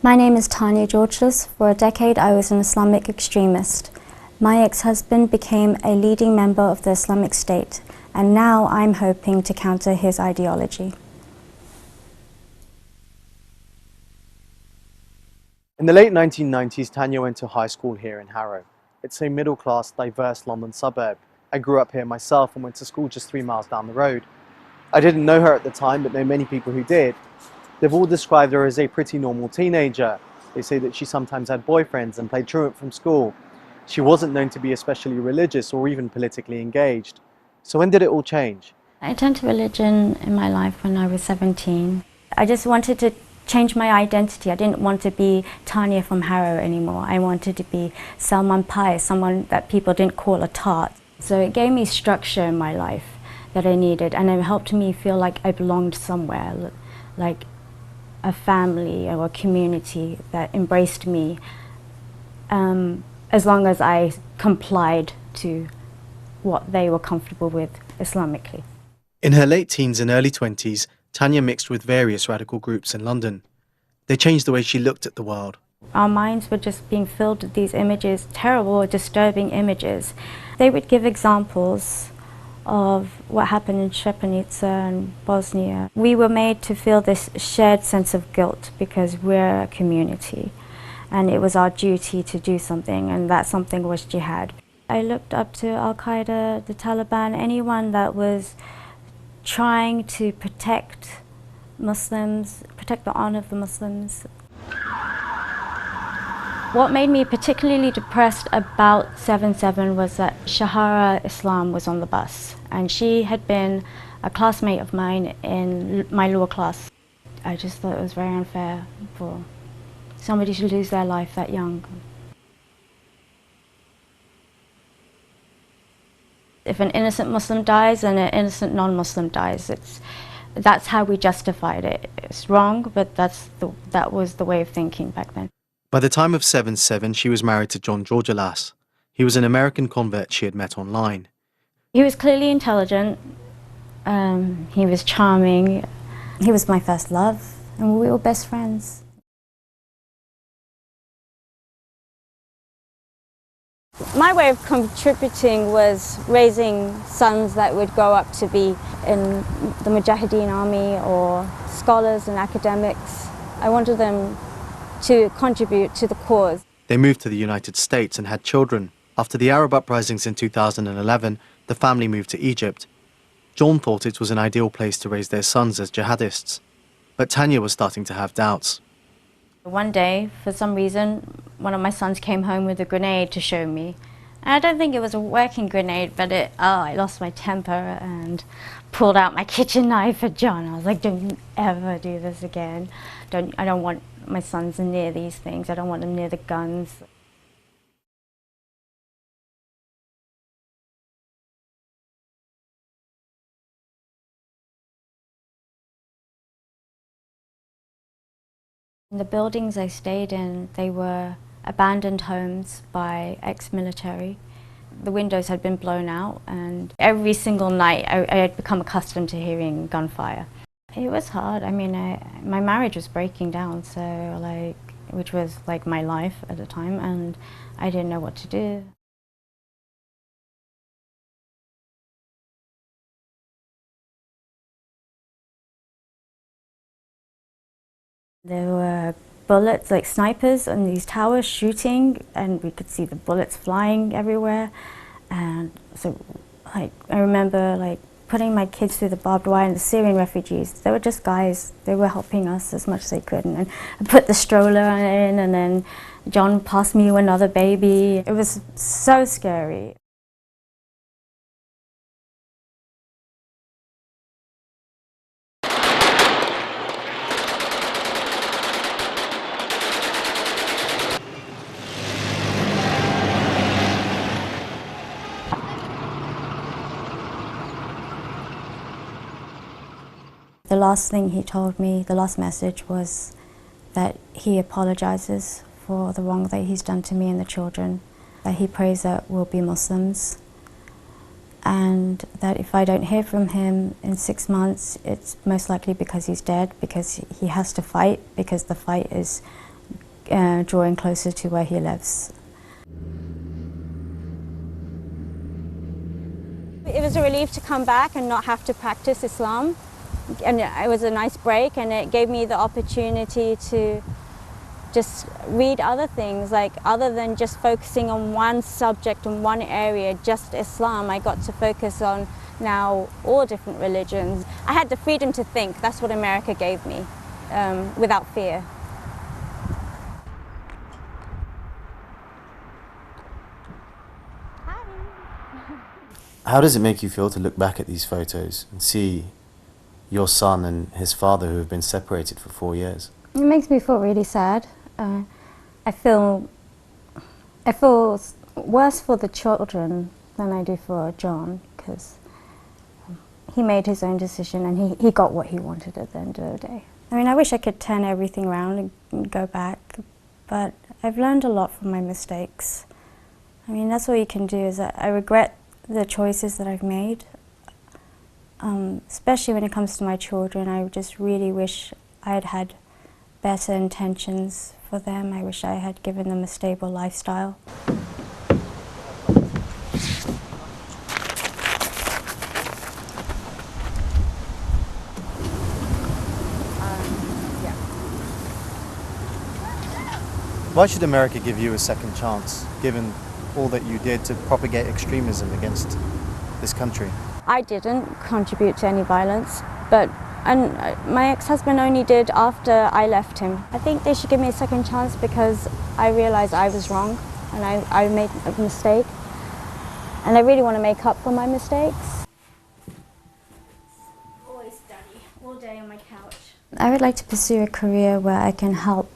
My name is Tania Georgelas. For a decade I was an Islamic extremist. My ex-husband became a leading member of the Islamic State, and now I'm hoping to counter his ideology. In the late 1990s, Tania went to high school here in Harrow. It's a middle-class, diverse London suburb. I grew up here myself and went to school just 3 miles down the road. I didn't know her at the time, but know many people who did. They've all described her as a pretty normal teenager. They say that she sometimes had boyfriends and played truant from school. She wasn't known to be especially religious or even politically engaged. So when did it all change? I turned to religion in my life when I was 17. I just wanted to change my identity. I didn't want to be Tania from Harrow anymore. I wanted to be Salman Pious, someone that people didn't call a tart. So it gave me structure in my life that I needed, and it helped me feel like I belonged somewhere, like a family or a community that embraced me, as long as I complied to what they were comfortable with Islamically. In her late teens and early 20s, Tania mixed with various radical groups in London. They changed the way she looked at the world. Our minds were just being filled with these images, terrible, disturbing images. They would give examples of what happened in Srebrenica and Bosnia. We were made to feel this shared sense of guilt because we're a community, and it was our duty to do something, and that something was jihad. I looked up to Al-Qaeda, the Taliban, anyone that was trying to protect Muslims, protect the honor of the Muslims. What made me particularly depressed about 7/7 was that Shahara Islam was on the bus, and she had been a classmate of mine in my law class. I just thought it was very unfair for somebody to lose their life that young. If an innocent Muslim dies and an innocent non-Muslim dies, that's how we justified it. It's wrong, but that was the way of thinking back then. By the time of 7/7, she was married to John Georgelas. He was an American convert she had met online. He was clearly intelligent. He was charming. He was my first love, and we were best friends. My way of contributing was raising sons that would grow up to be in the Mujahideen army or scholars and academics. I wanted them to contribute to the cause. They moved to the United States and had children. After the Arab uprisings in 2011, the family moved to Egypt. John thought it was an ideal place to raise their sons as jihadists, but Tania was starting to have doubts. One day, for some reason, one of my sons came home with a grenade to show me. And I don't think it was a working grenade, but I lost my temper and pulled out my kitchen knife at John. I was like, don't ever do this again. I don't want my sons near these things. I don't want them near the guns. The buildings I stayed in, they were abandoned homes by ex-military. The windows had been blown out, and every single night I had become accustomed to hearing gunfire. It was hard. I mean, my marriage was breaking down, so which was like my life at the time, and I didn't know what to do. There were bullets, like snipers, on these towers shooting, and we could see the bullets flying everywhere. And so, I remember putting my kids through the barbed wire, and the Syrian refugees, they were just guys. They were helping us as much as they could. And I put the stroller in, and then John passed me another baby. It was so scary. The last thing he told me, the last message, was that he apologizes for the wrong that he's done to me and the children, that he prays that we'll be Muslims, and that if I don't hear from him in 6 months, it's most likely because he's dead, because he has to fight, because the fight is drawing closer to where he lives. It was a relief to come back and not have to practice Islam, and it was a nice break, and it gave me the opportunity to just read other things, like other than just focusing on one subject and one area, just Islam. I got to focus on now all different religions. I had the freedom to think. That's what America gave me, without fear. How does it make you feel to look back at these photos and see your son and his father who have been separated for 4 years? It makes me feel really sad. I feel worse for the children than I do for John, because he made his own decision and he got what he wanted at the end of the day. I mean, I wish I could turn everything around and go back, but I've learned a lot from my mistakes. I mean, that's all you can do. Is that I regret the choices that I've made, especially when it comes to my children. I just really wish I had had better intentions for them. I wish I had given them a stable lifestyle. Why should America give you a second chance, given all that you did to propagate extremism against this country? I didn't contribute to any violence, and my ex-husband only did after I left him. I think they should give me a second chance because I realised I was wrong and I made a mistake, and I really want to make up for my mistakes. Always study, all day on my couch. I would like to pursue a career where I can help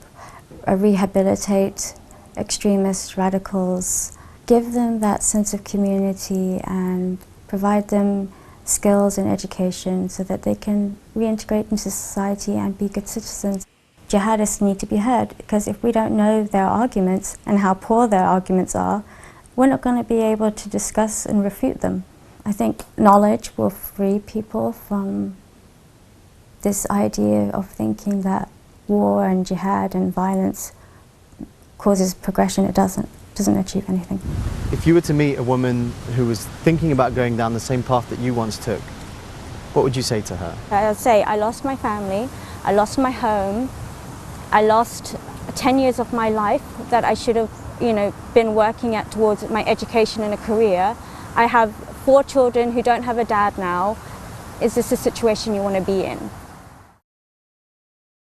rehabilitate extremists, radicals, give them that sense of community and provide them skills and education so that they can reintegrate into society and be good citizens. Jihadists need to be heard, because if we don't know their arguments and how poor their arguments are, we're not going to be able to discuss and refute them. I think knowledge will free people from this idea of thinking that war and jihad and violence causes progression. It doesn't achieve anything. If you were to meet a woman who was thinking about going down the same path that you once took, what would you say to her? I'd say I lost my family, I lost my home, I lost 10 years of my life that I should have, been working at towards my education and a career. I have 4 children who don't have a dad now. Is this a situation you want to be in?